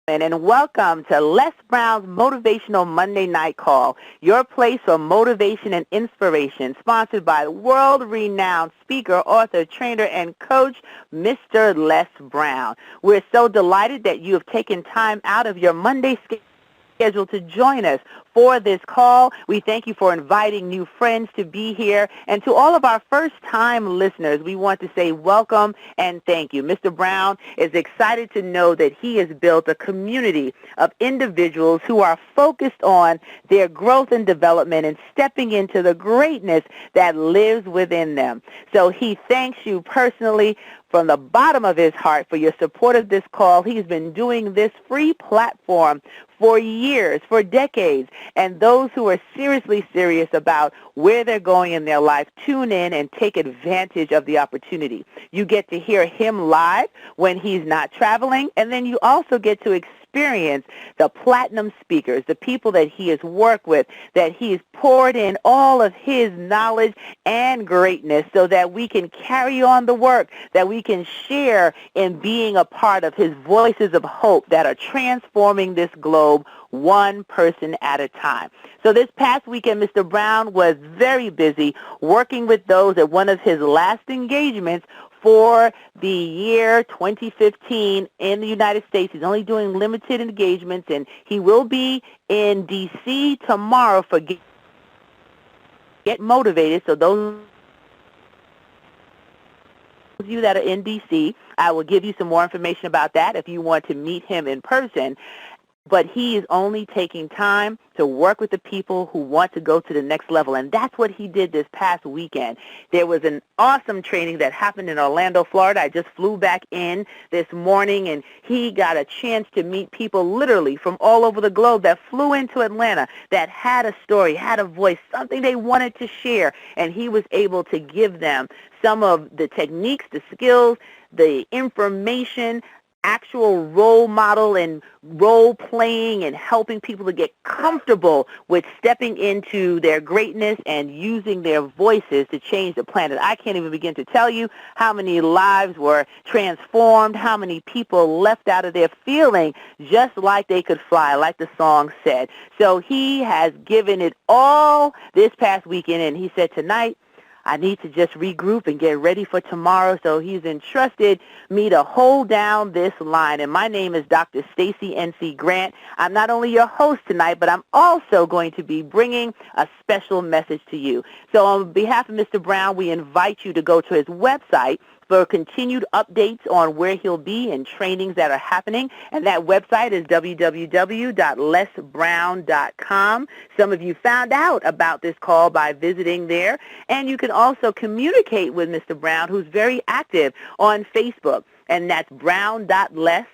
And welcome to Les Brown's Motivational Monday Night Call, your place for motivation and inspiration, sponsored by world-renowned speaker, author, trainer, and coach, Mr. Les Brown. We're so delighted that you have taken time out of your Monday schedule to join us for this call. We thank you for inviting new friends to be here. And to all of our first-time listeners, we want to say welcome and thank you. Mr. Brown is excited to know that he has built a community of individuals who are focused on their growth and development and stepping into the greatness that lives within them. So he thanks you personally from the bottom of his heart for your support of this call. He's been doing this free platform for years, for decades, and those who are seriously serious about where they're going in their life, tune in and take advantage of the opportunity. You get to hear him live when he's not traveling, and then you also get to experience the platinum speakers, the people that he has worked with, that he's poured in all of his knowledge and greatness so that we can carry on the work, that we can share in being a part of his voices of hope that are transforming this globe one person at a time. So this past weekend, Mr. Brown was very busy working with those at one of his last engagements for the year 2015 in the United States. He's only doing limited engagements, and he will be in D.C. tomorrow for Get Motivated. So those of you that are in D.C., I will give you some more information about that if you want to meet him in person. But he is only taking time to work with the people who want to go to the next level, and that's what he did this past weekend. There was an awesome training that happened in Orlando, Florida. I just flew back in this morning, and he got a chance to meet people literally from all over the globe that flew into Atlanta that had a story, had a voice, something they wanted to share, and he was able to give them some of the techniques, the skills, the information, actual role model and role playing and helping people to get comfortable with stepping into their greatness and using their voices to change the planet. I can't even begin to tell you how many lives were transformed, how many people left out of there feeling just like they could fly, like the song said. So he has given it all this past weekend, and he said tonight, I need to just regroup and get ready for tomorrow. So he's entrusted me to hold down this line. And my name is Dr. Stacie N.C. Grant. I'm not only your host tonight, but I'm also going to be bringing a special message to you. So on behalf of Mr. Brown, we invite you to go to his website for continued updates on where he'll be and trainings that are happening. And that website is www.lesbrown.com. Some of you found out about this call by visiting there. And you can also communicate with Mr. Brown, who's very active on Facebook. And that's brown.les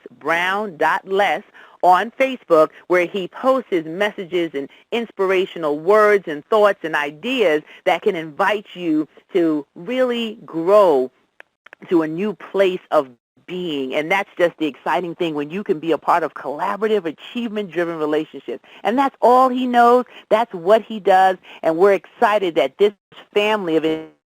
on Facebook, where he posts his messages and inspirational words and thoughts and ideas that can invite you to really grow to a new place of being. And that's just the exciting thing when you can be a part of collaborative, achievement-driven relationships. And that's all he knows. That's what he does. And we're excited that this family of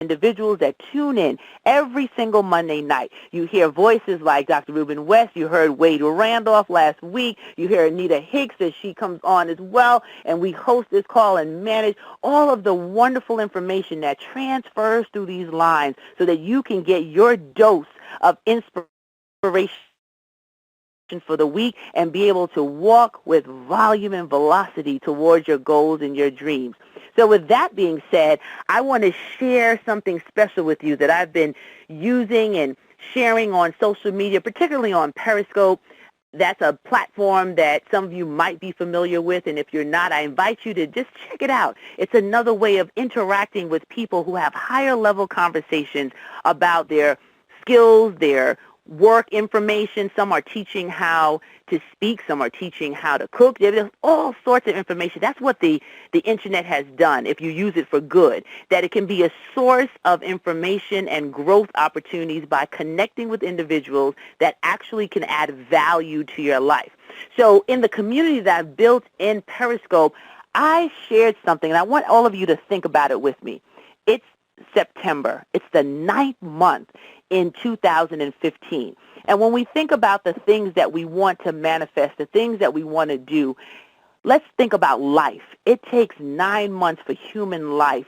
individuals that tune in every single Monday night. You hear voices like Dr. Ruben West. You heard Wade Randolph last week. You hear Anita Hicks as she comes on as well. And we host this call and manage all of the wonderful information that transfers through these lines so that you can get your dose of inspiration for the week and be able to walk with volume and velocity towards your goals and your dreams. So with that being said, I want to share something special with you that I've been using and sharing on social media, particularly on Periscope. That's a platform that some of you might be familiar with, and if you're not, I invite you to just check it out. It's another way of interacting with people who have higher level conversations about their skills, their work information. Some are teaching how to speak. Some are teaching how to cook. There's all sorts of information. That's what the Internet has done, if you use it for good, that it can be a source of information and growth opportunities by connecting with individuals that actually can add value to your life. So in the community that I've built in Periscope, I shared something, and I want all of you to think about it with me. It's September. It's the 9th month in 2015. And when we think about the things that we want to manifest, the things that we want to do, let's think about life. It takes 9 months for human life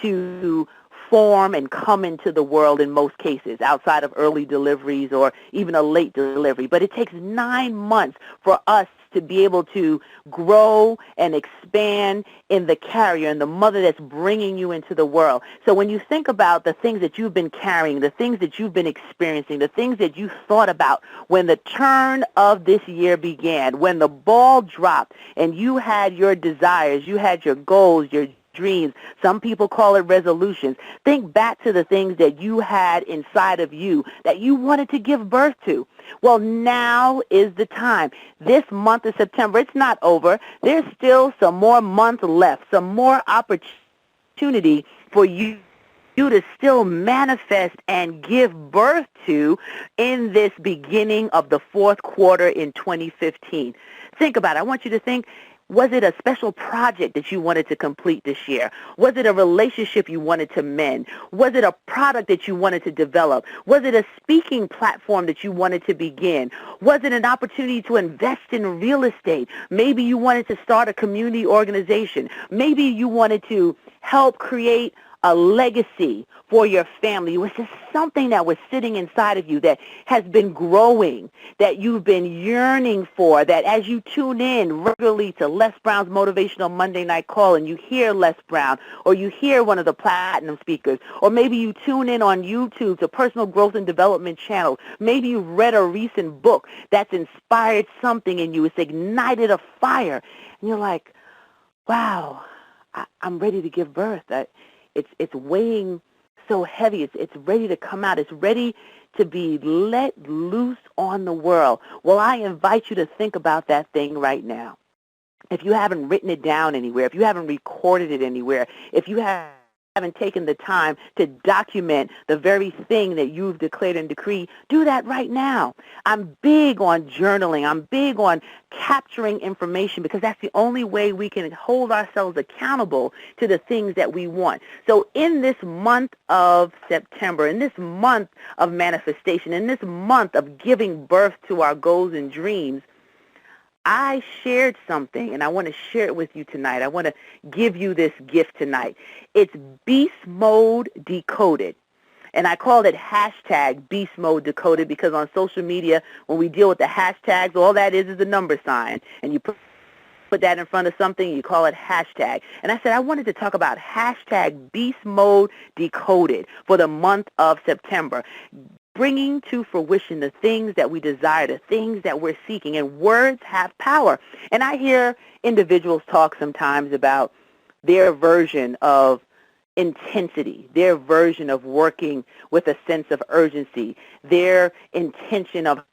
to form and come into the world in most cases, outside of early deliveries or even a late delivery. But it takes 9 months for us to be able to grow and expand in the carrier and the mother that's bringing you into the world. So when you think about the things that you've been carrying, the things that you've been experiencing, the things that you thought about when the turn of this year began, when the ball dropped and you had your desires, you had your goals, your dreams. Some people call it resolutions. Think back to the things that you had inside of you that you wanted to give birth to. Well, now is the time. This month of September, it's not over. There's still some more months left, some more opportunity for you to still manifest and give birth to in this beginning of the fourth quarter in 2015. Think about it. I want you to think, was it a special project that you wanted to complete this year? Was it a relationship you wanted to mend? Was it a product that you wanted to develop? Was it a speaking platform that you wanted to begin? Was it an opportunity to invest in real estate? Maybe you wanted to start a community organization. Maybe you wanted to help create a legacy for your family. It was just something that was sitting inside of you that has been growing, that you've been yearning for, that as you tune in regularly to Les Brown's Motivational Monday Night Call and you hear Les Brown or you hear one of the platinum speakers, or maybe you tune in on YouTube to Personal Growth and Development channel. Maybe you've read a recent book that's inspired something in you. It's ignited a fire. And you're like, wow, I'm ready to give birth. It's weighing so heavy. It's ready to come out. It's ready to be let loose on the world. Well, I invite you to think about that thing right now. If you haven't written it down anywhere, if you haven't recorded it anywhere, if you haven't taken the time to document the very thing that you've declared and decreed, do that right now. I'm big on journaling. I'm big on capturing information because that's the only way we can hold ourselves accountable to the things that we want. So in this month of September, in this month of manifestation, in this month of giving birth to our goals and dreams, I shared something, and I want to share it with you tonight. I want to give you this gift tonight. It's Beast Mode Decoded. And I called it hashtag Beast Mode Decoded because on social media, when we deal with the hashtags, all that is a number sign. And you put that in front of something, you call it hashtag. And I said I wanted to talk about hashtag Beast Mode Decoded for the month of September, bringing to fruition the things that we desire, the things that we're seeking. And words have power. And I hear individuals talk sometimes about their version of intensity, their version of working with a sense of urgency, their intention of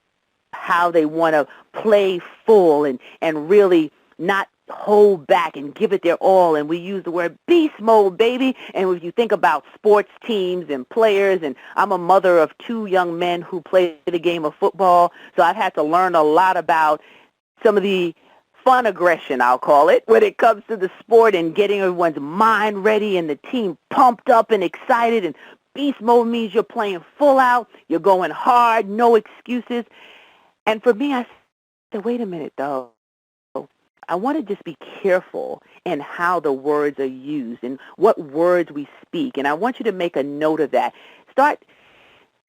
how they want to play full and really not hold back and give it their all. And we use the word beast mode, baby. And if you think about sports teams and players, and I'm a mother of 2 young men who play the game of football, so I've had to learn a lot about some of the fun aggression, I'll call it, when it comes to the sport and getting everyone's mind ready and the team pumped up and excited. And beast mode means you're playing full out, you're going hard, no excuses. And for me, I said, wait a minute, though. I want to just be careful in how the words are used and what words we speak. And I want you to make a note of that. Start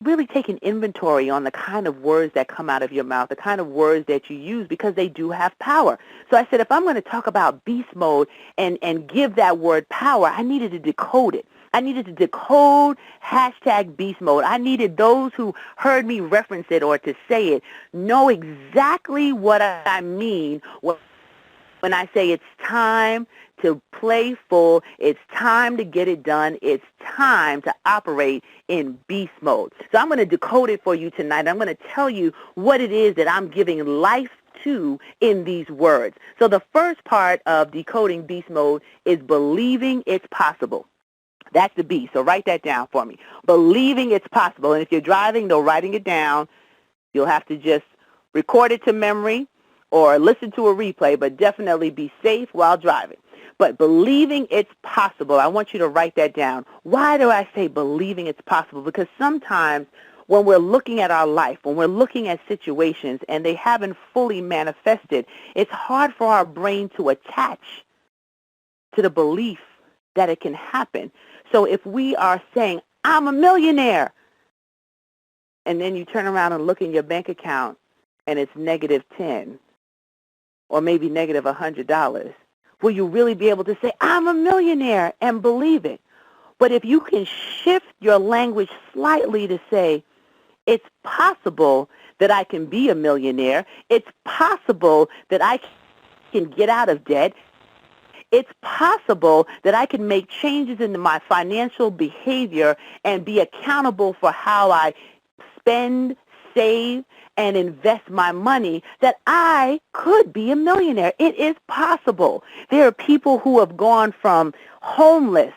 really taking inventory on the kind of words that come out of your mouth, the kind of words that you use, because they do have power. So I said, if I'm going to talk about beast mode and give that word power, I needed to decode it. I needed to decode hashtag beast mode. I needed those who heard me reference it or to say it know exactly what I mean when I say it's time to play full, it's time to get it done, it's time to operate in beast mode. So I'm going to decode it for you tonight. I'm going to tell you what it is that I'm giving life to in these words. So the first part of decoding beast mode is believing it's possible. That's the B. So write that down for me. Believing it's possible. And if you're driving, no writing it down. You'll have to just record it to memory or listen to a replay, but definitely be safe while driving. But believing it's possible, I want you to write that down. Why do I say believing it's possible? Because sometimes when we're looking at our life, when we're looking at situations and they haven't fully manifested, it's hard for our brain to attach to the belief that it can happen. So if we are saying, I'm a millionaire, and then you turn around and look in your bank account and it's negative 10 or maybe negative $100, will you really be able to say, I'm a millionaire and believe it? But if you can shift your language slightly to say, it's possible that I can be a millionaire. It's possible that I can get out of debt. It's possible that I can make changes in my financial behavior and be accountable for how I spend, save, and invest my money, that I could be a millionaire. It is possible. There are people who have gone from homeless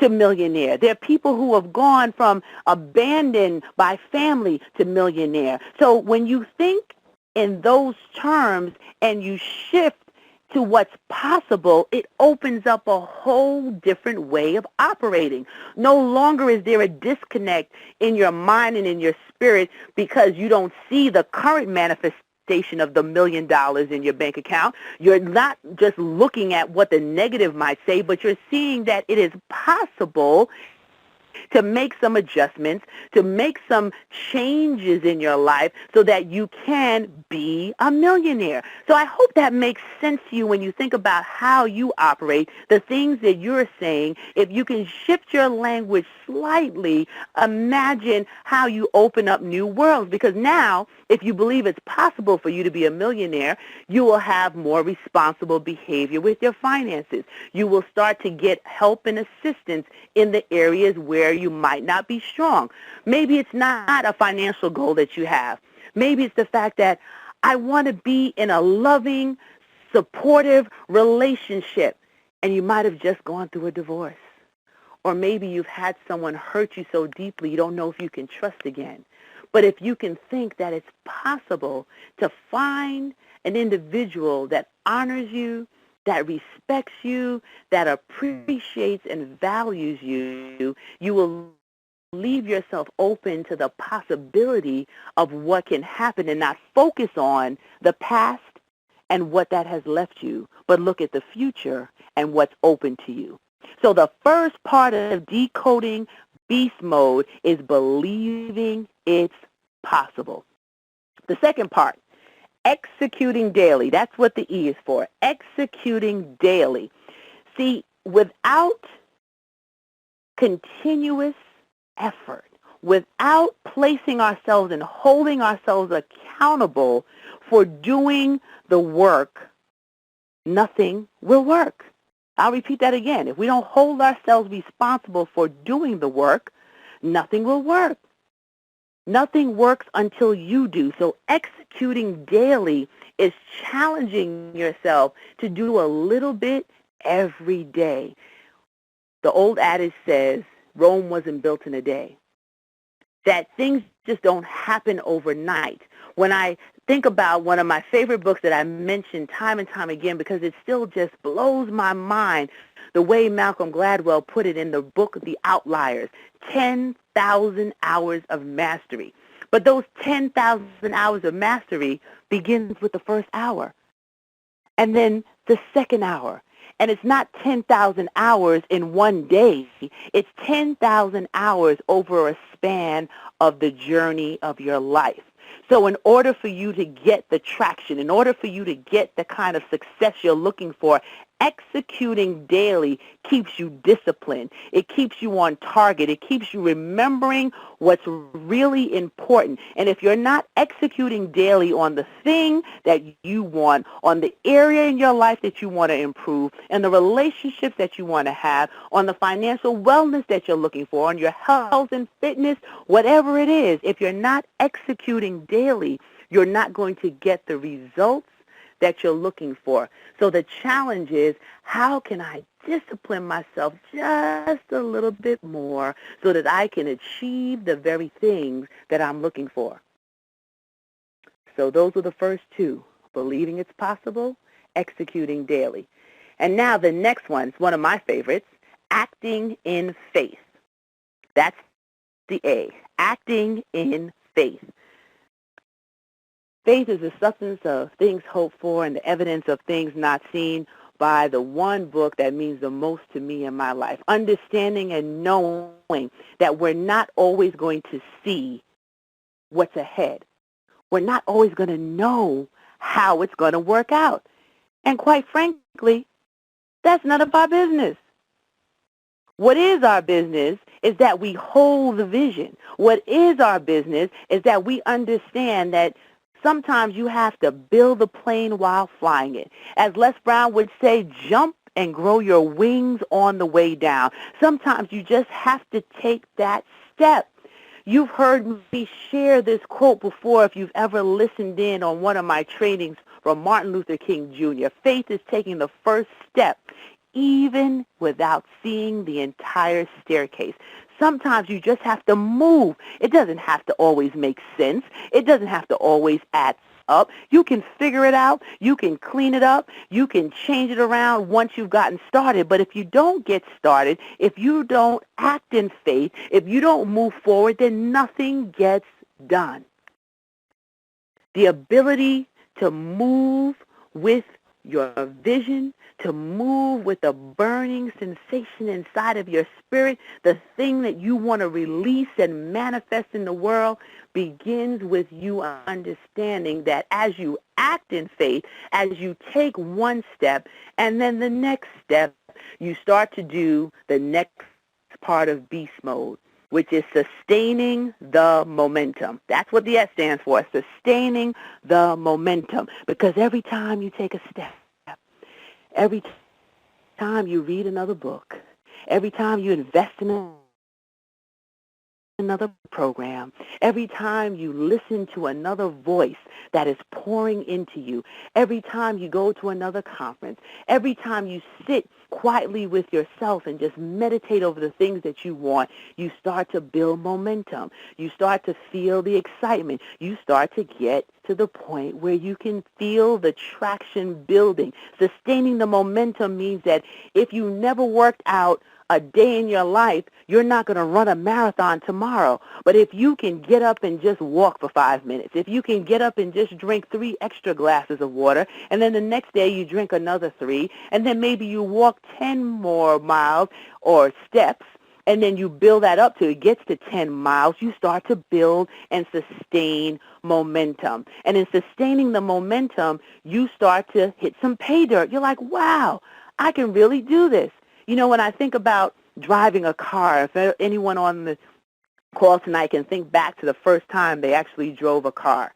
to millionaire. There are people who have gone from abandoned by family to millionaire. So when you think in those terms and you shift to what's possible, it opens up a whole different way of operating. No longer is there a disconnect in your mind and in your spirit because you don't see the current manifestation of the $1 million in your bank account. You're not just looking at what the negative might say, but you're seeing that it is possible to make some adjustments, to make some changes in your life so that you can be a millionaire. So I hope that makes sense to you when you think about how you operate, the things that you're saying. If you can shift your language slightly, imagine how you open up new worlds. Because now, if you believe it's possible for you to be a millionaire, you will have more responsible behavior with your finances. You will start to get help and assistance in the areas where you might not be strong. Maybe it's not a financial goal that you have. Maybe it's the fact that I want to be in a loving, supportive relationship, and you might have just gone through a divorce. Or maybe you've had someone hurt you so deeply you don't know if you can trust again. But if you can think that it's possible to find an individual that honors you, that respects you, that appreciates and values you, you will leave yourself open to the possibility of what can happen and not focus on the past and what that has left you, but look at the future and what's open to you. So the first part of decoding beast mode is believing it's possible. The second part, executing daily. That's what the E is for, executing daily. See, without continuous effort, without placing ourselves and holding ourselves accountable for doing the work, nothing will work. I'll repeat that again. If we don't hold ourselves responsible for doing the work, nothing will work. Nothing works until you do. So executing daily is challenging yourself to do a little bit every day. The old adage says, Rome wasn't built in a day. That things just don't happen overnight. When I think about one of my favorite books that I mention time and time again because it still just blows my mind, the way Malcolm Gladwell put it in the book, The Outliers, 10,000 hours of mastery. But those 10,000 hours of mastery begins with the first hour and then the second hour. And it's not 10,000 hours in one day. It's 10,000 hours over a span of the journey of your life. So in order for you to get the traction, in order for you to get the kind of success you're looking for, executing daily keeps you disciplined. It keeps you on target. It keeps you remembering what's really important. And if you're not executing daily on the thing that you want, on the area in your life that you want to improve, and the relationships that you want to have, on the financial wellness that you're looking for, on your health and fitness, whatever it is, if you're not executing daily, you're not going to get the results that you're looking for. So the challenge is, how can I discipline myself just a little bit more so that I can achieve the very things that I'm looking for? So those are the first two, believing it's possible, executing daily. And now the next one's one of my favorites, acting in faith. That's the A, acting in faith. Faith is the substance of things hoped for and the evidence of things not seen, by the one book that means the most to me in my life. Understanding and knowing that we're not always going to see what's ahead. We're not always going to know how it's going to work out. And quite frankly, that's none of our business. What is our business is that we hold the vision. What is our business is that we understand that sometimes you have to build the plane while flying it. As Les Brown would say, jump and grow your wings on the way down. Sometimes you just have to take that step. You've heard me share this quote before if you've ever listened in on one of my trainings from Martin Luther King Jr. Faith is taking the first step even without seeing the entire staircase. Sometimes you just have to move. It doesn't have to always make sense. It doesn't have to always add up. You can figure it out. You can clean it up. You can change it around once you've gotten started. But if you don't get started, if you don't act in faith, if you don't move forward, then nothing gets done. The ability to move with your vision, to move with a burning sensation inside of your spirit, the thing that you want to release and manifest in the world, begins with you understanding that as you act in faith, as you take one step and then the next step, you start to do the next part of beast mode, which is sustaining the momentum. That's what the S stands for, sustaining the momentum. Because every time you take a step, every time you read another book, every time you invest in another program, every time you listen to another voice that is pouring into you, every time you go to another conference, every time you sit quietly with yourself and just meditate over the things that you want, you start to build momentum. You start to feel the excitement. You start to get to the point where you can feel the traction building. Sustaining the momentum means that if you never worked out a day in your life, you're not going to run a marathon tomorrow. But if you can get up and just walk for 5 minutes, if you can get up and just drink 3 extra glasses of water, and then the next day you drink another 3, and then maybe you walk 10 more miles or steps, and then you build that up till it gets to 10 miles, you start to build and sustain momentum. And in sustaining the momentum, you start to hit some pay dirt. You're like, wow, I can really do this. You know, when I think about driving a car, if anyone on the call tonight can think back to the first time they actually drove a car,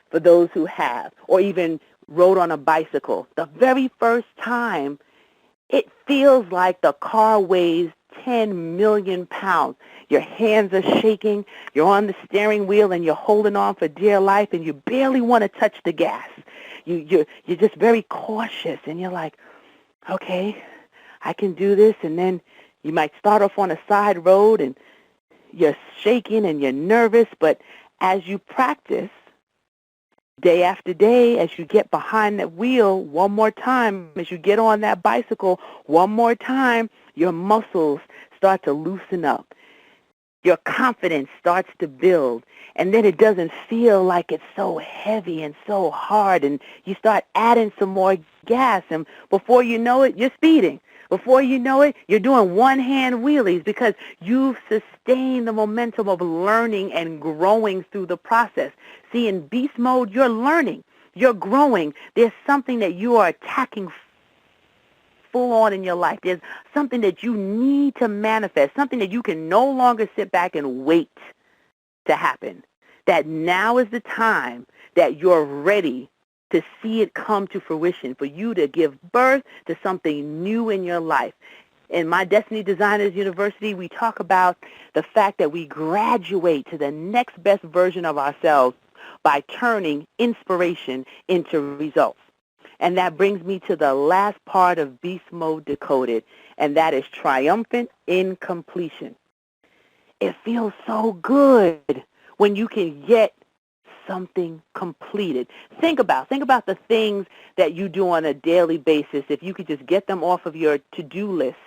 for those who have, or even rode on a bicycle, the very first time, it feels like the car weighs 10 million pounds. Your hands are shaking, you're on the steering wheel, and you're holding on for dear life, and you barely want to touch the gas. You're just very cautious, and you're like, okay, I can do this. And then you might start off on a side road, and you're shaking and you're nervous, but as you practice, day after day, as you get behind that wheel one more time, as you get on that bicycle one more time, your muscles start to loosen up. Your confidence starts to build, and then it doesn't feel like it's so heavy and so hard, and you start adding some more gas, and before you know it, you're speeding. Before you know it, you're doing one-hand wheelies because you've sustained the momentum of learning and growing through the process. See, in beast mode, you're learning. You're growing. There's something that you are attacking full on in your life. There's something that you need to manifest, something that you can no longer sit back and wait to happen. That now is the time that you're ready to see it come to fruition, for you to give birth to something new in your life. In my Destiny Designers University, we talk about the fact that we graduate to the next best version of ourselves by turning inspiration into results. And that brings me to the last part of Beast Mode Decoded, and that is triumphant in completion. It feels so good when you can get something completed. Think about the things that you do on a daily basis. If you could just get them off of your to-do list,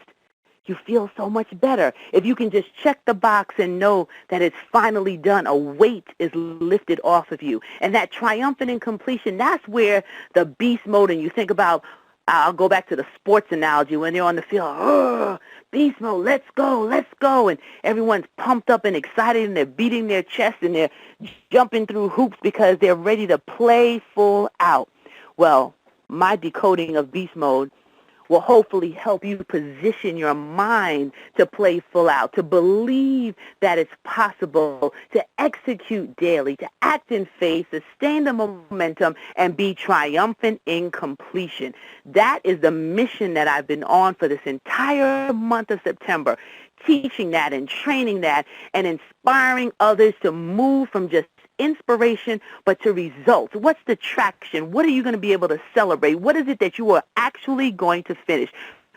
you feel so much better. If you can just check the box and know that it's finally done, a weight is lifted off of you. And that triumphant in completion, that's where the beast mode, and you think about, I'll go back to the sports analogy, when they're on the field, oh, beast mode, let's go, and everyone's pumped up and excited, and they're beating their chest, and they're jumping through hoops because they're ready to play full out. Well, my decoding of beast mode will hopefully help you position your mind to play full out, to believe that it's possible, to execute daily, to act in faith, sustain the momentum, and be triumphant in completion. That is the mission that I've been on for this entire month of September, teaching that and training that and inspiring others to move from just inspiration, but to results. What's the traction? What are you going to be able to celebrate? What is it that you are actually going to finish?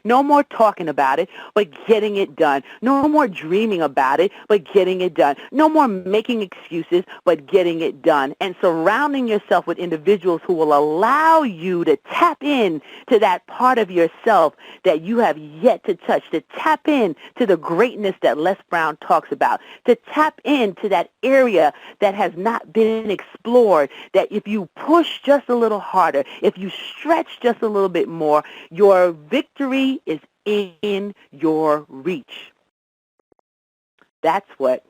No more talking about it, but getting it done. No more dreaming about it, but getting it done. No more making excuses, but getting it done. And surrounding yourself with individuals who will allow you to tap in to that part of yourself that you have yet to touch, to tap in to the greatness that Les Brown talks about, to tap into that area that has not been explored, that if you push just a little harder, if you stretch just a little bit more, your victory is in your reach. That's what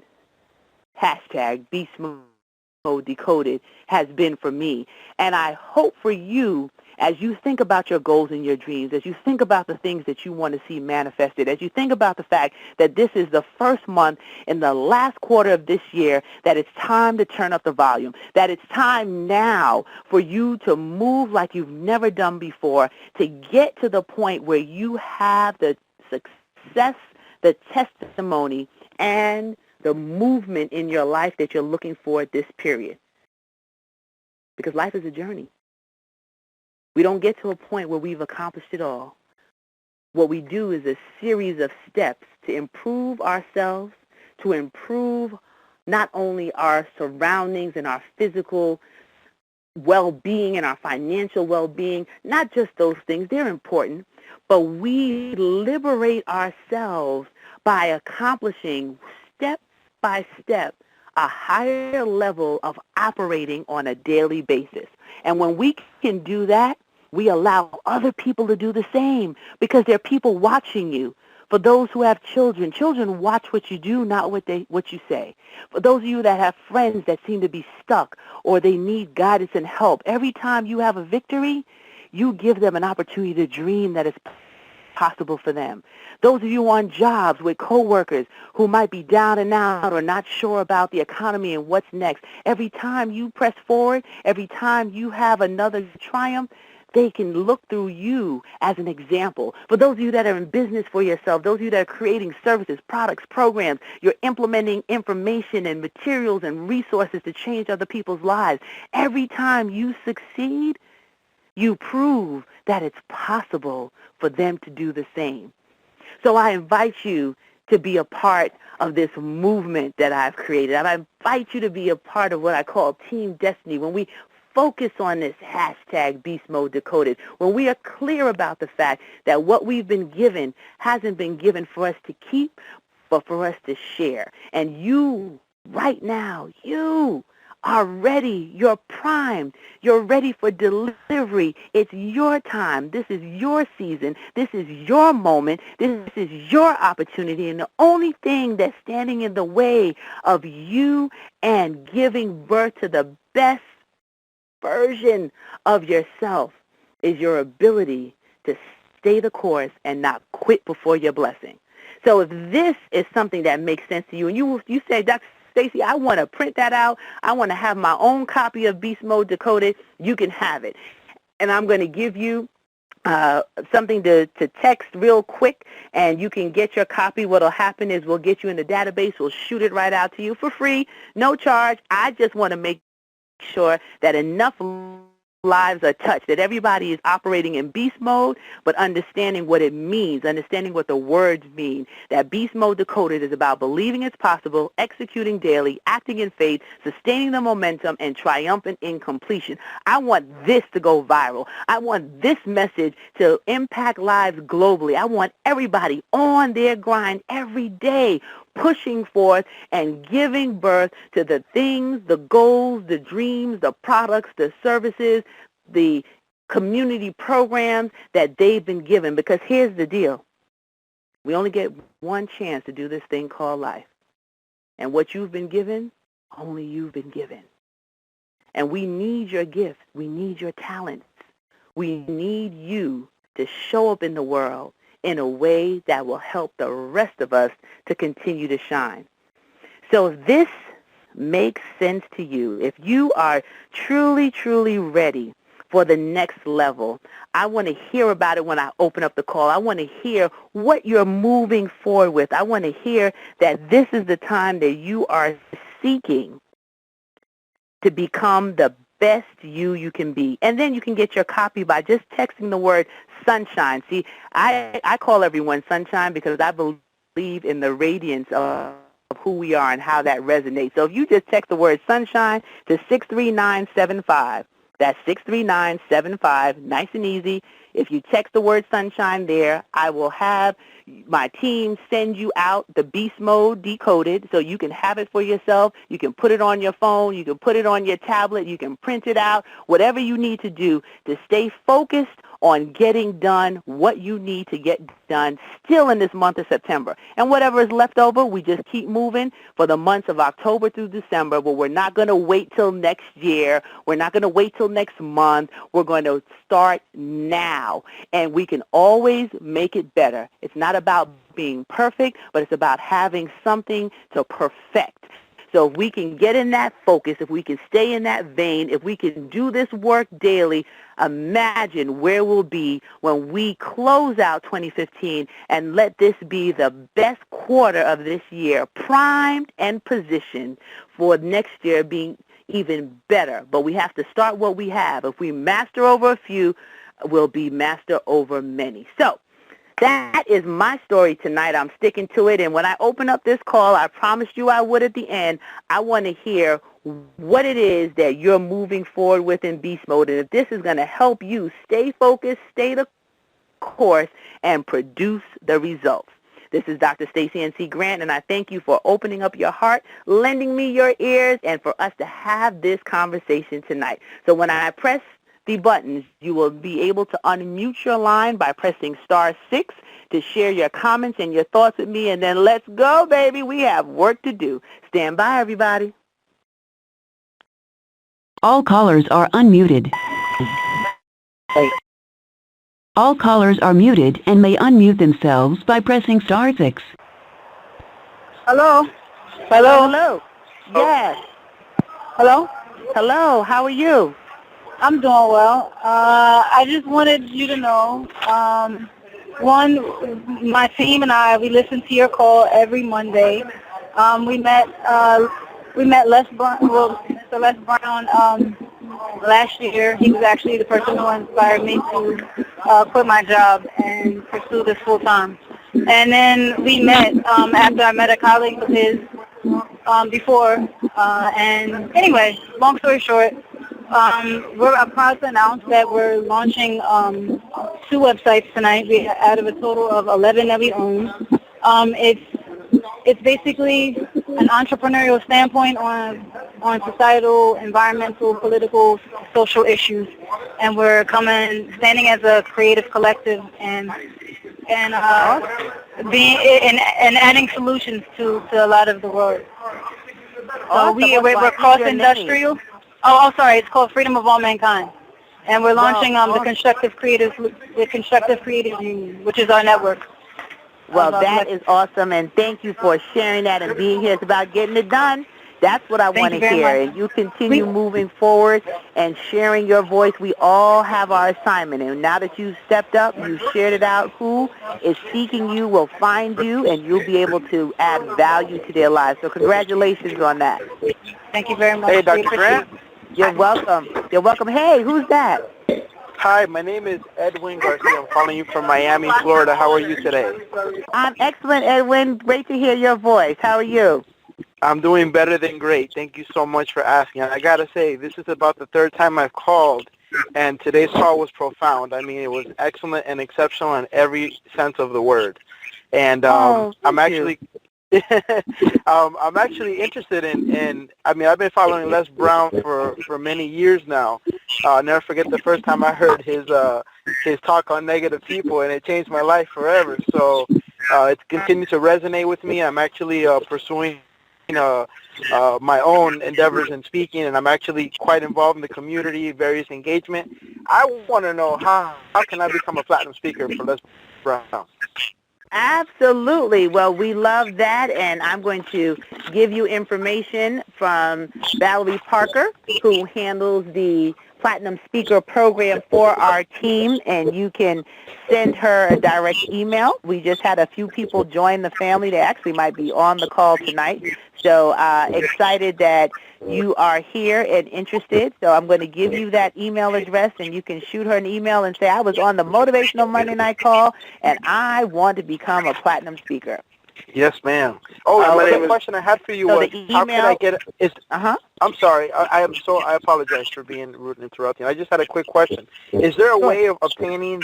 hashtag BEASTMODE Decoded has been for me. And I hope for you, as you think about your goals and your dreams, as you think about the things that you want to see manifested, as you think about the fact that this is the first month in the last quarter of this year, that it's time to turn up the volume, that it's time now for you to move like you've never done before, to get to the point where you have the success, the testimony, and the movement in your life that you're looking for at this period. Because life is a journey. We don't get to a point where we've accomplished it all. What we do is a series of steps to improve ourselves, to improve not only our surroundings and our physical well-being and our financial well-being, not just those things, they're important, but we liberate ourselves by accomplishing step by step a higher level of operating on a daily basis. And when we can do that, we allow other people to do the same because there are people watching you. For those who have children, children watch what you do, not what you say. For those of you that have friends that seem to be stuck or they need guidance and help, every time you have a victory, you give them an opportunity to dream that is possible for them. Those of you on jobs with coworkers who might be down and out or not sure about the economy and what's next, every time you press forward, every time you have another triumph, they can look through you as an example. For those of you that are in business for yourself, those of you that are creating services, products, programs, you're implementing information and materials and resources to change other people's lives. Every time you succeed, you prove that it's possible for them to do the same. So I invite you to be a part of this movement that I've created. I invite you to be a part of what I call Team Destiny. When we focus on this hashtag Beast Mode Decoded, when we are clear about the fact that what we've been given hasn't been given for us to keep, but for us to share. And you, right now, you are ready. You're primed. You're ready for delivery. It's your time. This is your season. This is your moment. This is your opportunity. And the only thing that's standing in the way of you and giving birth to the best version of yourself is your ability to stay the course and not quit before your blessing. So if this is something that makes sense to you, and you say, Dr. Stacie, I want to print that out, I want to have my own copy of Beast Mode Decoded, you can have it. And I'm going to give you something to text real quick, and you can get your copy. What will happen is we'll get you in the database. We'll shoot it right out to you for free, no charge. I just want to make sure that enough lives are touched, that everybody is operating in beast mode, but understanding what it means, understanding what the words mean. That beast mode decoded is about believing it's possible, executing daily, acting in faith, sustaining the momentum, and triumphant in completion. I want this to go viral. I want this message to impact lives globally. I want everybody on their grind every day, pushing forth and giving birth to the things, the goals, the dreams, the products, the services, the community programs that they've been given. Because here's the deal. We only get one chance to do this thing called life. And what you've been given, only you've been given. And we need your gifts. We need your talents. We need you to show up in the world in a way that will help the rest of us to continue to shine. So if this makes sense to you, if you are truly, truly ready for the next level, I want to hear about it when I open up the call. I want to hear what you're moving forward with. I want to hear that this is the time that you are seeking to become the best you can be. And then you can get your copy by just texting the word sunshine. See, I call everyone sunshine because I believe in the radiance of who we are and how that resonates. So if you just text the word sunshine to 63975, that's 63975, nice and easy. If you text the word sunshine there, I will have my team send you out the Beast Mode Decoded so you can have it for yourself. You can put it on your phone. You can put it on your tablet. You can print it out, whatever you need to do to stay focused on getting done what you need to get done still in this month of September. And whatever is left over, we just keep moving for the months of October through December, but we're not going to wait till next year. We're not going to wait till next month. We're going to start now, and we can always make it better. It's not about being perfect, but it's about having something to perfect. So if we can get in that focus, if we can stay in that vein, if we can do this work daily, imagine where we'll be when we close out 2015 and let this be the best quarter of this year, primed and positioned for next year being even better. But we have to start what we have. If we master over a few, we'll be master over many. So that is my story tonight. I'm sticking to it. And when I open up this call, I promised you I would at the end, I want to hear what it is that you're moving forward with in Beast Mode. And if this is going to help you stay focused, stay the course, and produce the results. This is Dr. Stacie N.C. Grant, and I thank you for opening up your heart, lending me your ears, and for us to have this conversation tonight. So when I press the buttons, you will be able to unmute your line by pressing *6 to share your comments and your thoughts with me, and then let's go, baby. We have work to do. Stand by, everybody. All callers are unmuted. Wait. All callers are muted and may unmute themselves by pressing *6. Hello? Hello, hello. Yes. Hello? Hello, how are you? I'm doing well. I just wanted you to know, one, my team and I, we listen to your call every Monday. We met Les Brown, Mr. Les Brown last year. He was actually the person who inspired me to quit my job and pursue this full time. And then we met after I met a colleague of his before. And anyway, long story short, we're proud to announce that we're launching 2 websites tonight. We out of a total of 11 that we own. It's basically an entrepreneurial standpoint on societal, environmental, political, social issues, and we're standing as a creative collective and adding solutions to a lot of the world. So we're cross-industrial. Oh, sorry. It's called Freedom of All Mankind, and we're launching the Constructive Creative Union, which is our network. Well, that is awesome, and thank you for sharing that and being here. It's about getting it done. That's what I want to hear. And you continue moving forward and sharing your voice. We all have our assignment, and now that you've stepped up, you've shared it out, who is seeking you will find you, and you'll be able to add value to their lives. So congratulations on that. Thank you very much. Hey, Dr. Grant. You're welcome. You're welcome. Hey, who's that? Hi, my name is Edwin Garcia. I'm calling you from Miami, Florida. How are you today? I'm excellent, Edwin. Great to hear your voice. How are you? I'm doing better than great. Thank you so much for asking. I got to say, this is about the third time I've called, and today's call was profound. I mean, it was excellent and exceptional in every sense of the word. And I'm actually I'm actually interested in I mean, I've been following Les Brown for many years now. I'll never forget the first time I heard his talk on negative people, and it changed my life forever. So it's continued to resonate with me. I'm actually pursuing my own endeavors in speaking, and I'm actually quite involved in the community, various engagement. I want to know how can I become a platinum speaker for Les Brown? Absolutely. Well, we love that, and I'm going to give you information from Valerie Parker, who handles the Platinum Speaker Program for our team, and you can send her a direct email. We just had a few people join the family. They actually might be on the call tonight. So excited that you are here and interested. So I'm going to give you that email address, and you can shoot her an email and say, I was on the Motivational Monday Night Call, and I want to become a platinum speaker. Yes, ma'am. The question I had for you was, how can I get it? I'm sorry. I apologize for being rude and interrupting. I just had a quick question. Is there a way of obtaining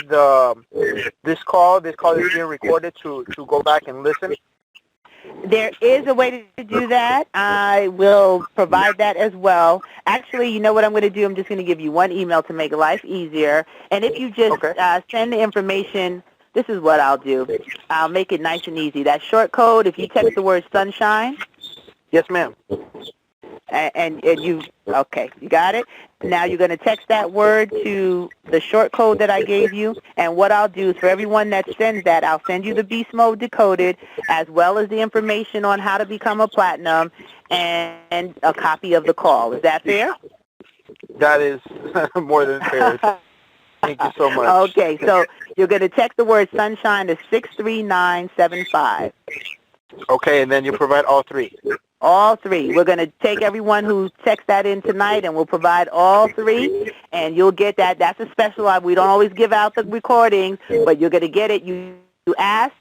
this call is being recorded to go back and listen? There is a way to do that. I will provide that as well. Actually, you know what I'm going to do? I'm just going to give you one email to make life easier. And if you just send the information, this is what I'll do. I'll make it nice and easy. That short code, if you text the word sunshine. Yes, ma'am. And you got it? Now you're going to text that word to the short code that I gave you, and what I'll do is for everyone that sends that, I'll send you the Beast Mode Decoded, as well as the information on how to become a platinum, and a copy of the call. Is that fair? That is more than fair. Thank you so much. Okay, so you're going to text the word sunshine to 63975. Okay, and then you provide all three. All three. We're going to take everyone who texts that in tonight, and we'll provide all three, and you'll get that. That's a special. We don't always give out the recordings, but you're going to get it. You ask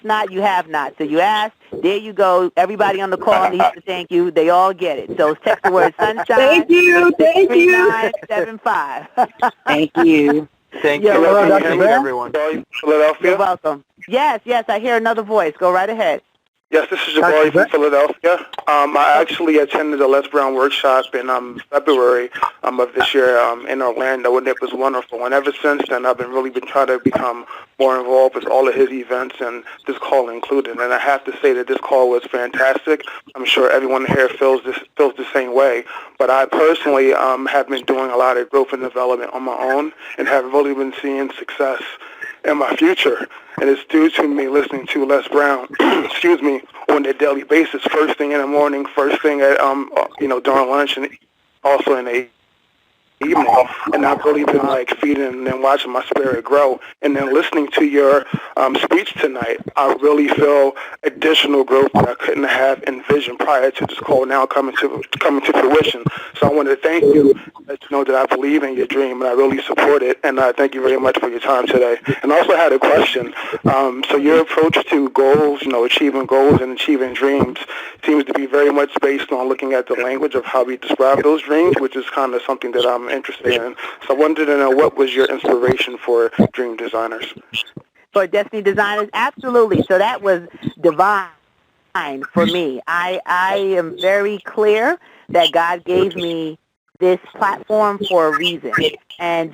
not, you have not. So you ask, there you go. Everybody on the call needs to thank you. They all get it. So text the word sunshine. Thank you. 3975. Thank you. Thank you. Hello, Dr. Everyone. Philadelphia. You're welcome. Yes, I hear another voice. Go right ahead. Yes, this is Jabari from Philadelphia. I actually attended a Les Brown workshop in February of this year in Orlando, and it was wonderful. And ever since then, I've been trying to become more involved with all of his events, and this call included. And I have to say that this call was fantastic. I'm sure everyone here feels the same way. But I personally have been doing a lot of growth and development on my own, and have really been seeing success in my future. And it's due to me listening to Les Brown, on a daily basis, first thing in the morning, first thing at, during lunch, and also in the evening. And I've really been feeding and watching my spirit grow. And then listening to your speech tonight, I really feel additional growth that I couldn't have envisioned prior to this call now coming to fruition. So I want to thank you, let you know that I believe in your dream and I really support it. And I thank you very much for your time today. And I also had a question. So your approach to goals, achieving goals and achieving dreams seems to be very much based on looking at the language of how we describe those dreams, which is kind of something that I'm interested in. So I wanted to know, what was your inspiration for Dream Designers? For Destiny Designers, absolutely. So that was divine for me. I am very clear that God gave me this platform for a reason. And,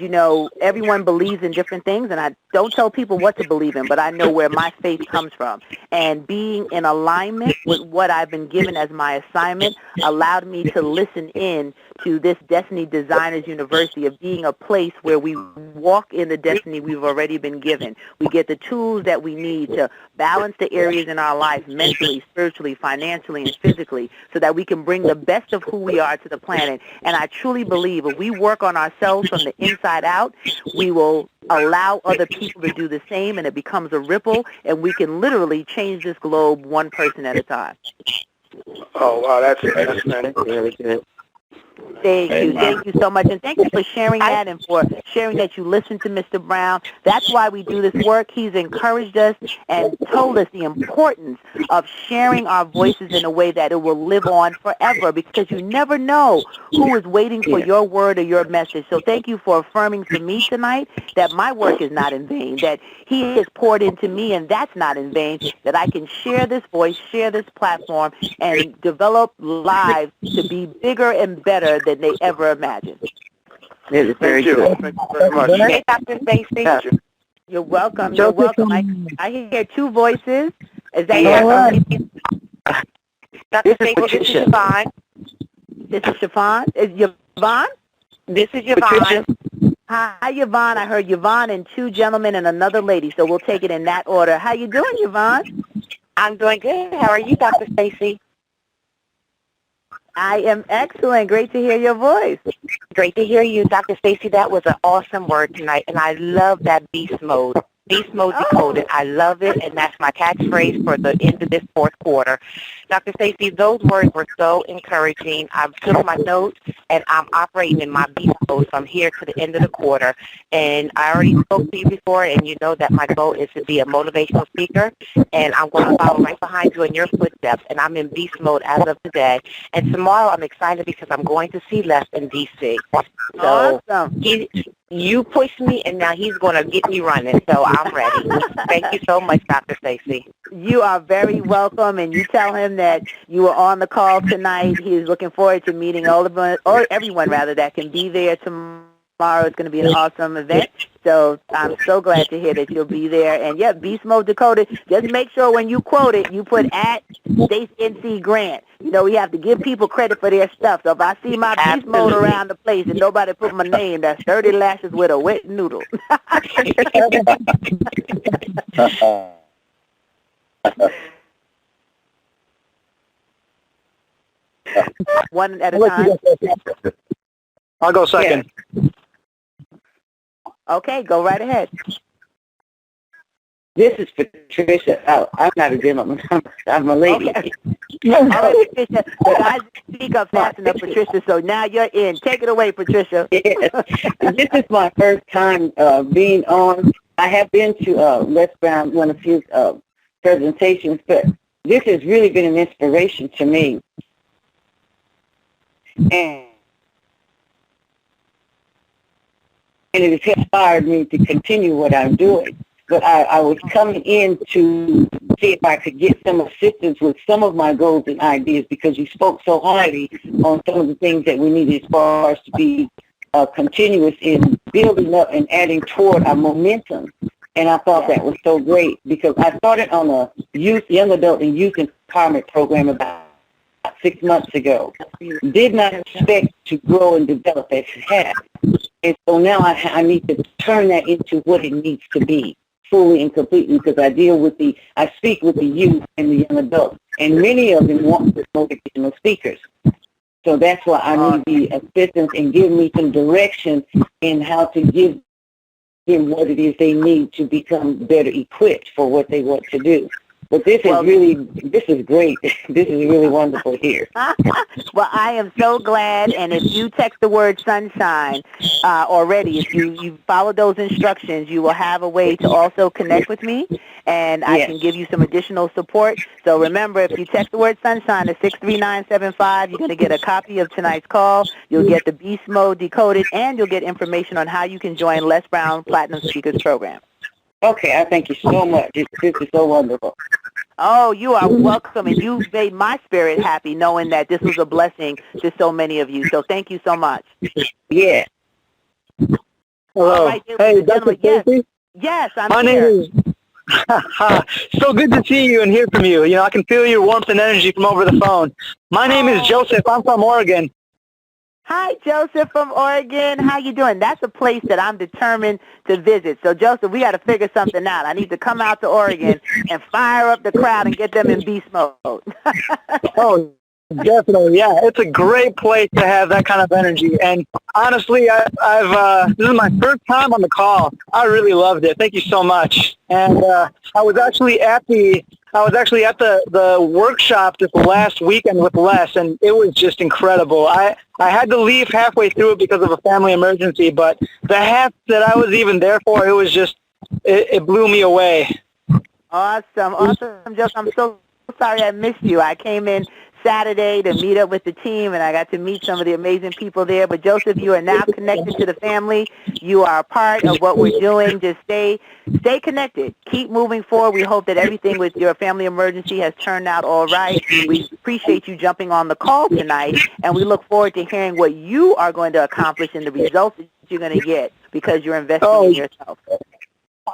everyone believes in different things, and I don't tell people what to believe in, but I know where my faith comes from. And being in alignment with what I've been given as my assignment allowed me to listen in to this Destiny Designers University, of being a place where we walk in the destiny we've already been given. We get the tools that we need to balance the areas in our life, mentally, spiritually, financially, and physically, so that we can bring the best of who we are to the planet. And I truly believe if we work on ourselves from the inside out, we will allow other people to do the same, and it becomes a ripple, and we can literally change this globe one person at a time. Oh, wow, that's very good. Thank you so much, and thank you for sharing that and for sharing that you listen to Mr. Brown. That's why we do this work. He's encouraged us and told us the importance of sharing our voices in a way that it will live on forever, because you never know who is waiting for your word or your message. So thank you for affirming for me tonight that my work is not in vain, that he has poured into me, and that's not in vain, that I can share this voice, share this platform, and develop lives to be bigger and better than they ever imagined. It is very good. Thank you very much. Hey, Dr. Stacie. You're welcome. You're welcome. I hear two voices. Is that Dr. Stacie, this is Yvonne. This is Chiffon? Is Yvonne? This is Yvonne. Hi, Yvonne. I heard Yvonne and two gentlemen and another lady, so we'll take it in that order. How you doing, Yvonne? I'm doing good. How are you, Dr. Stacie? I am excellent. Great to hear your voice. Great to hear you, Dr. Stacie. That was an awesome word tonight, and I love that beast mode. Beast mode decoded. I love it, and that's my catchphrase for the end of this fourth quarter. Dr. Stacie, those words were so encouraging. I've took my notes, and I'm operating in my beast mode from here to the end of the quarter. And I already spoke to you before, and you know that my goal is to be a motivational speaker, and I'm going to follow right behind you in your footsteps, and I'm in beast mode as of today. And tomorrow I'm excited because I'm going to see Les in D.C. So awesome. You pushed me, and now he's going to get me running, so I'm ready. Thank you so much, Dr. Stacie. You are very welcome, and you tell him that you were on the call tonight. He's looking forward to meeting everyone that can be there tomorrow. It's going to be an awesome event, so I'm so glad to hear that you'll be there. And, yeah, Beast Mode Decoded, just make sure when you quote it, you put at Stacie NC Grant. You know, we have to give people credit for their stuff. So if I see my Beast Mode around the place and nobody put my name, that's 30 lashes with a wet noodle. One at a time. I'll go second. Yeah. Okay, go right ahead. This is Patricia. Oh, I'm not a gentleman. I'm a lady. Okay. All right, Patricia. The guys speak up fast enough, Patricia, so now you're in. Take it away, Patricia. Yes. This is my first time being on. I have been to Les Brown, one of his presentations, but this has really been an inspiration to me. And it has inspired me to continue what I'm doing. But I was coming in to see if I could get some assistance with some of my goals and ideas, because you spoke so highly on some of the things that we need as far as to be continuous in building up and adding toward our momentum. And I thought that was so great, because I started on a young adult and youth empowerment program about 6 months ago. Did not expect to grow and develop as it has. And so now I need to turn that into what it needs to be, fully and completely, because I speak with the youth and the young adults, and many of them want motivational speakers. So that's why I need the assistance and give me some direction in how to give them what it is they need to become better equipped for what they want to do. But this is great. This is really wonderful here. Well, I am so glad, and if you text the word sunshine already, if you follow those instructions, you will have a way to also connect with me, and I can give you some additional support. So remember, if you text the word sunshine to 63975, you're going to get a copy of tonight's call. You'll get the Beast Mode Decoded, and you'll get information on how you can join Les Brown Platinum Speakers Program. Okay, I thank you so much. This is so wonderful. Oh, you are welcome, and you made my spirit happy knowing that this was a blessing to so many of you. So thank you so much. Yeah. Hello. All right, Hey, Dr. Stacie? Yes, I'm My here. name is... So good to see you and hear from you. You know, I can feel your warmth and energy from over the phone. My name is Joseph. I'm from Oregon. Hi, Joseph from Oregon. How you doing? That's a place that I'm determined to visit. So, Joseph, we got to figure something out. I need to come out to Oregon and fire up the crowd and get them in beast mode. Oh, definitely. Yeah, it's a great place to have that kind of energy. And honestly, I've this is my first time on the call. I really loved it. Thank you so much. And I was actually at the I was actually at the workshop this last weekend with Les, and it was just incredible. I had to leave halfway through it because of a family emergency, but the half that I was even there for, it was just, it blew me away. Awesome, Joseph. I'm so sorry I missed you. I came in Saturday to meet up with the team, and I got to meet some of the amazing people there. But, Joseph, you are now connected to the family. You are a part of what we're doing. Just stay connected. Keep moving forward. We hope that everything with your family emergency has turned out all right. We appreciate you jumping on the call tonight, and we look forward to hearing what you are going to accomplish and the results that you're going to get because you're investing in yourself.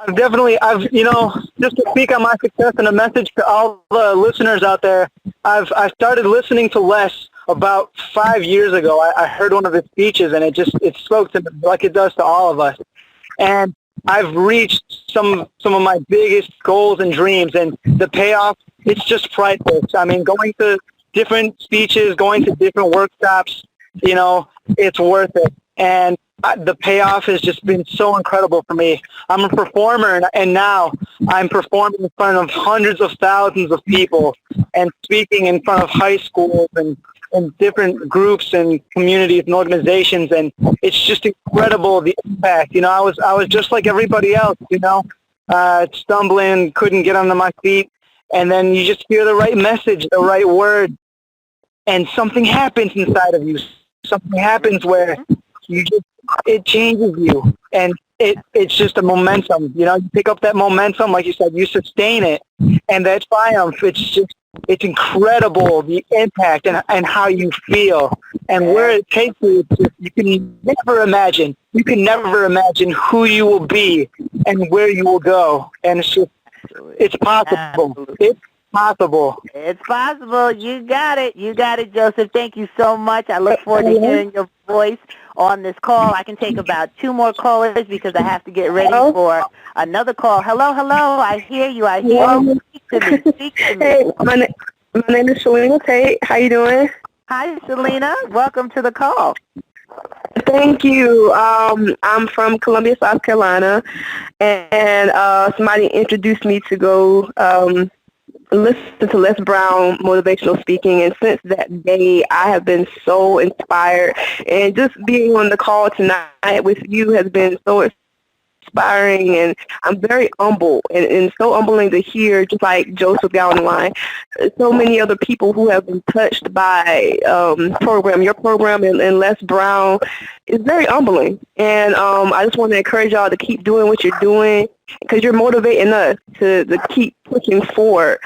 Just to speak on my success and a message to all the listeners out there, I started listening to Les about 5 years ago. I heard one of his speeches, and it spoke to me like it does to all of us. And I've reached some of my biggest goals and dreams, and the payoff, it's just priceless. I mean, going to different speeches, going to different workshops, it's worth it. And the payoff has just been so incredible for me. I'm a performer, and now I'm performing in front of hundreds of thousands of people and speaking in front of high schools and different groups and communities and organizations, and it's just incredible, the impact. I was just like everybody else, stumbling, couldn't get onto my feet, and then you just hear the right message, the right word, and something happens inside of you. Something happens where it changes you, and it's just a momentum. You pick up that momentum, like you said, you sustain it, and that triumph, it's incredible, the impact and how you feel, and where it takes you. You can never imagine who you will be and where you will go, and it's possible. Absolutely. It's possible. It's possible. You got it, Joseph. Thank you so much. I look forward to hearing your voice on this call. I can take about 2 more callers because I have to get ready for another call. Hello. I hear you. Speak to me. Hey, my name is Selena Tate. How you doing? Hi, Selena. Welcome to the call. Thank you. I'm from Columbia, South Carolina, and somebody introduced me to go listen to Les Brown motivational speaking, and since that day I have been so inspired, and just being on the call tonight with you has been so inspiring, and I'm very humble, and so humbling to hear, just like Joseph got on the line, so many other people who have been touched by your program and Les Brown. It's very humbling, and I just want to encourage y'all to keep doing what you're doing, because you're motivating us to keep pushing forward.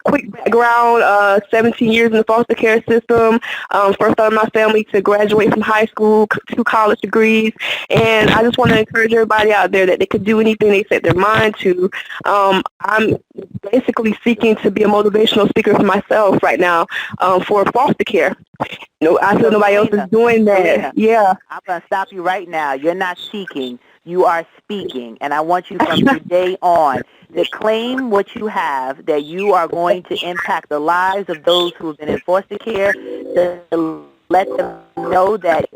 Quick background, 17 years in the foster care system, first out of my family to graduate from high school, 2 college degrees, and I just want to encourage everybody out there that they could do anything they set their mind to. I'm basically seeking to be a motivational speaker for myself right now for foster care. I feel nobody else is doing that. Yeah. I'm going to stop you right now. You're not seeking. You are speaking, and I want you from today on to claim what you have, that you are going to impact the lives of those who have been in foster care, to let them know that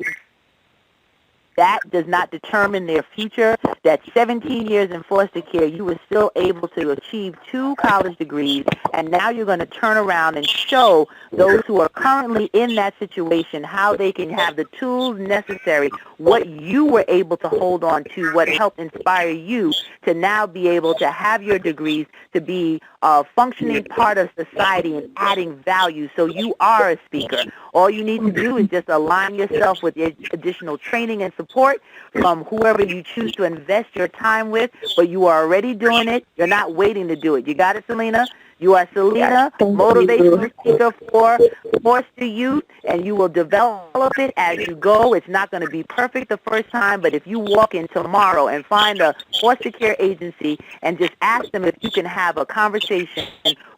does not determine their future, that 17 years in foster care, you were still able to achieve 2 college degrees, and now you're going to turn around and show those who are currently in that situation how they can have the tools necessary, what you were able to hold on to, what helped inspire you to now be able to have your degrees, to be a functioning part of society and adding value. So you are a speaker. All you need to do is just align yourself with the additional training and support from whoever you choose to invest your time with, but you are already doing it. You're not waiting to do it. You got it, Selena? You are Selena, motivational speaker for foster youth, and you will develop it as you go. It's not going to be perfect the first time, but if you walk in tomorrow and find a foster care agency and just ask them if you can have a conversation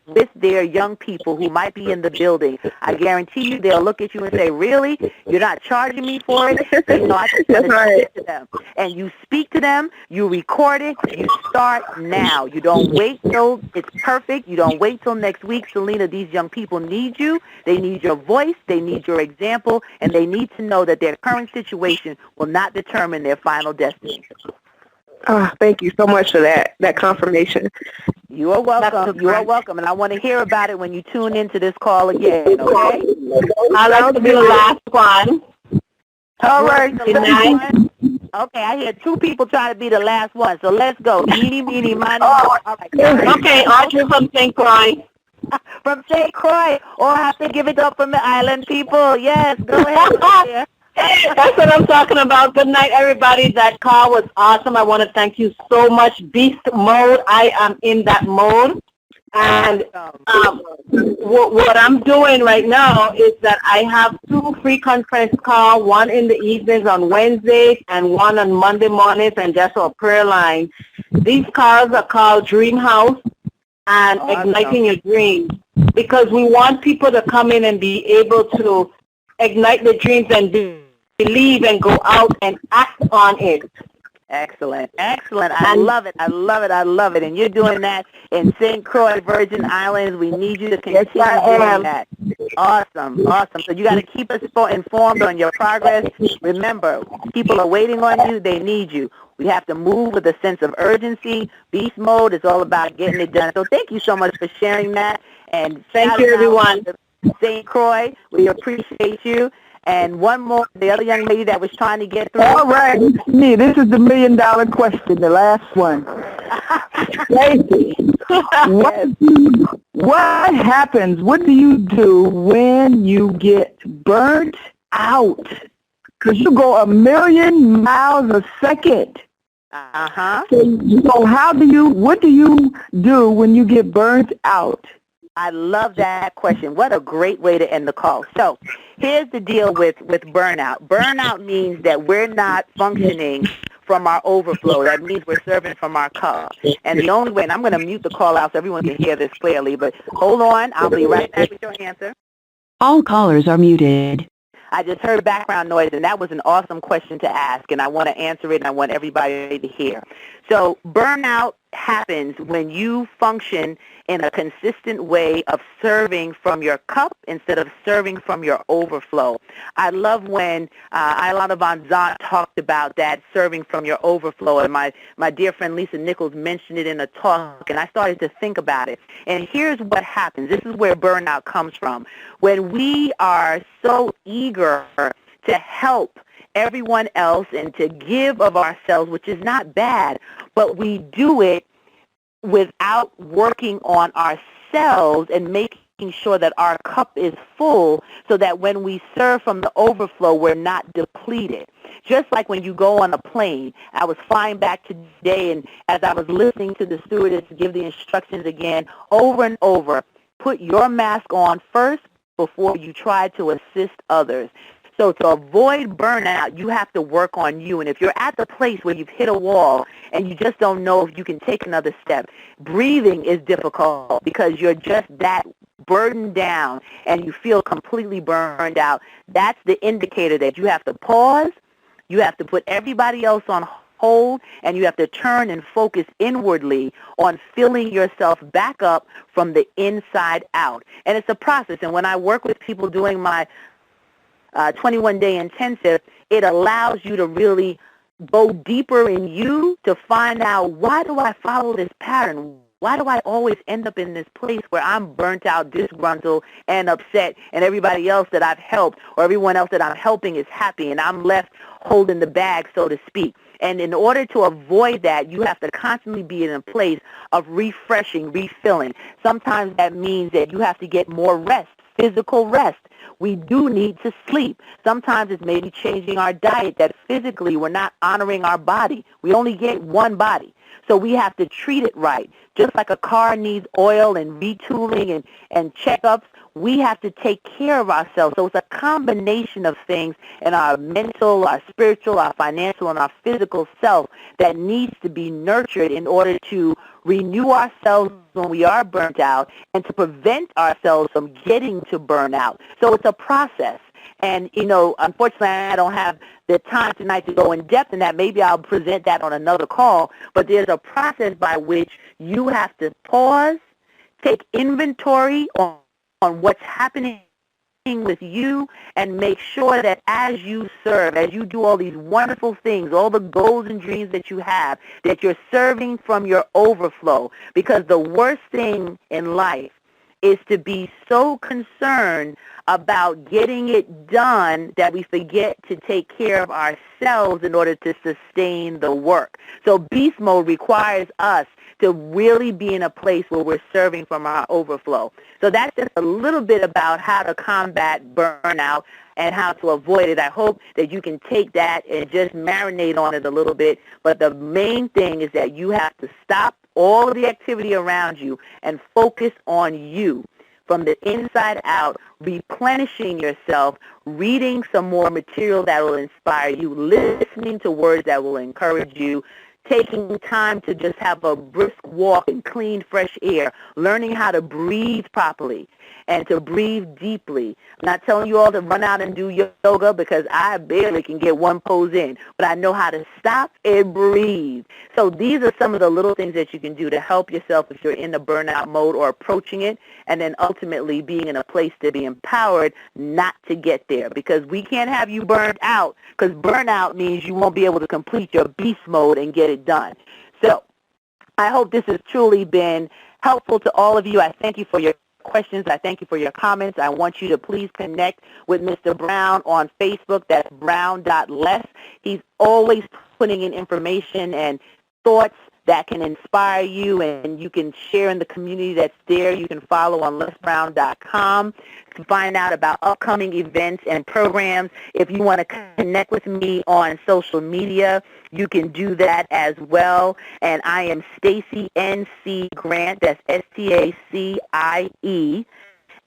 with their young people who might be in the building, I guarantee you they'll look at you and say, really? You're not charging me for it? I just want to speak to them. And you speak to them, you record it, you start now. You don't wait till it's perfect. You don't wait till next week. Selena, these young people need you. They need your voice. They need your example. And they need to know that their current situation will not determine their final destiny. Thank you so much for that confirmation. You are welcome. You are welcome. And I want to hear about it when you tune into this call again, okay? I'd like to be the last one. All right. Good night. Okay, I hear two people trying to be the last one, so let's go. Eeny, meeny, miny, All right. Okay, Audrey from St. Croix. From St. Croix. Oh, I have to give it up from the island people. Yes, go ahead. That's what I'm talking about. Good night, everybody. That call was awesome. I want to thank you so much. Beast mode. I am in that mode. And what I'm doing right now is that I have 2 free conference calls, one in the evenings on Wednesdays and one on Monday mornings, and just a prayer line. These calls are called Dream House and Igniting Your Dreams, because we want people to come in and be able to ignite their dreams and believe and go out and act on it. Excellent. Excellent. I love it. I love it. I love it. And you're doing that in St. Croix, Virgin Islands. We need you to continue doing that. Awesome. Awesome. So you got to keep us informed on your progress. Remember, people are waiting on you. They need you. We have to move with a sense of urgency. Beast mode is all about getting it done. So thank you so much for sharing that. And thank you, everyone. St. Croix, we appreciate you. And one more, the other young lady that was trying to get through. All right, me. This is the $1 million question, the last one. Stacie, what happens? What do you do when you get burnt out? Because you go 1,000,000 miles a second. So what do you do when you get burnt out? I love that question. What a great way to end the call. So here's the deal with burnout. Burnout means that we're not functioning from our overflow. That means we're serving from our cup. And the only way, and I'm going to mute the call out so everyone can hear this clearly, but hold on. I'll be right back with your answer. All callers are muted. I just heard background noise, and that was an awesome question to ask, and I want to answer it, and I want everybody to hear. So burnout happens when you function in a consistent way of serving from your cup instead of serving from your overflow. I love when Ilana Van Zandt talked about that, serving from your overflow, and my dear friend Lisa Nichols mentioned it in a talk, and I started to think about it. And here's what happens. This is where burnout comes from. When we are so eager to help everyone else and to give of ourselves, which is not bad, but we do it without working on ourselves and making sure that our cup is full so that when we serve from the overflow, we're not depleted. Just like when you go on a plane. I was flying back today, and as I was listening to the stewardess give the instructions again, over and over, put your mask on first before you try to assist others. So to avoid burnout, you have to work on you. And if you're at the place where you've hit a wall and you just don't know if you can take another step, breathing is difficult because you're just that burdened down and you feel completely burned out. That's the indicator that you have to pause, you have to put everybody else on hold, and you have to turn and focus inwardly on filling yourself back up from the inside out. And it's a process. And when I work with people doing my 21-day intensive, it allows you to really go deeper in you to find out, why do I follow this pattern? Why do I always end up in this place where I'm burnt out, disgruntled, and upset, and everybody else that I've helped or everyone else that I'm helping is happy, and I'm left holding the bag, so to speak? And in order to avoid that, you have to constantly be in a place of refreshing, refilling. Sometimes that means that you have to get more rest, physical rest. We do need to sleep. Sometimes it's maybe changing our diet, that physically we're not honoring our body. We only get one body. So we have to treat it right. Just like a car needs oil and retooling and checkups, we have to take care of ourselves. So it's a combination of things in our mental, our spiritual, our financial, and our physical self that needs to be nurtured in order to renew ourselves when we are burnt out and to prevent ourselves from getting to burnout. So it's a process. And, you know, unfortunately, I don't have the time tonight to go in depth in that. Maybe I'll present that on another call. But there's a process by which you have to pause, take inventory on what's happening with you and make sure that as you serve, as you do all these wonderful things, all the goals and dreams that you have, that you're serving from your overflow. Because the worst thing in life is to be so concerned about getting it done that we forget to take care of ourselves in order to sustain the work. So beast mode requires us to really be in a place where we're serving from our overflow. So that's just a little bit about how to combat burnout and how to avoid it. I hope that you can take that and just marinate on it a little bit. But the main thing is that you have to stop all of the activity around you and focus on you from the inside out, replenishing yourself, reading some more material that will inspire you, listening to words that will encourage you, taking time to just have a brisk walk and clean, fresh air, learning how to breathe properly and to breathe deeply. I'm not telling you all to run out and do yoga because I barely can get one pose in, but I know how to stop and breathe. So these are some of the little things that you can do to help yourself if you're in the burnout mode or approaching it, and then ultimately being in a place to be empowered not to get there, because we can't have you burned out, because burnout means you won't be able to complete your beast mode and get it done. So I hope this has truly been helpful to all of you. I thank you for your questions. I thank you for your comments. I want you to please connect with Mr. Brown on Facebook. That's brown.les. He's always putting in information and thoughts that can inspire you, and you can share in the community that's there. You can follow on lesbrown.com to find out about upcoming events and programs. If you want to connect with me on social media, you can do that as well. And I am Stacie N.C. Grant. That's S-T-A-C-I-E.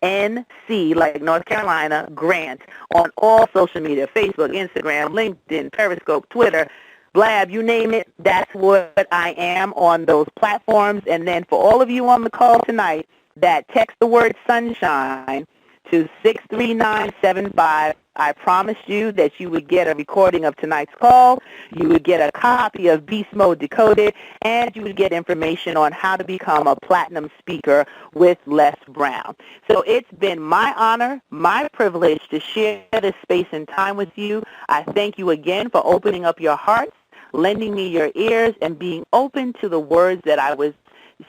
NC, like North Carolina, Grant, on all social media, Facebook, Instagram, LinkedIn, Periscope, Twitter, Blab, you name it, that's what I am on those platforms. And then for all of you on the call tonight that text the word sunshine to 63975, I promised you that you would get a recording of tonight's call, you would get a copy of Beast Mode Decoded, and you would get information on how to become a platinum speaker with Les Brown. So it's been my honor, my privilege to share this space and time with you. I thank you again for opening up your hearts, lending me your ears, and being open to the words that I was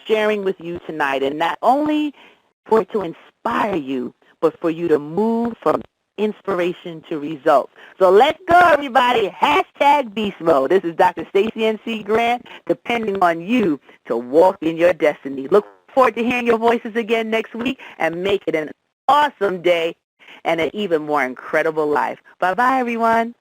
sharing with you tonight, and not only for it to inspire you, but for you to move from inspiration to results. So let's go, everybody. Hashtag Beast Mode. This is Dr. Stacie N.C. Grant, depending on you to walk in your destiny. Look forward to hearing your voices again next week, and make it an awesome day and an even more incredible life. Bye-bye, everyone.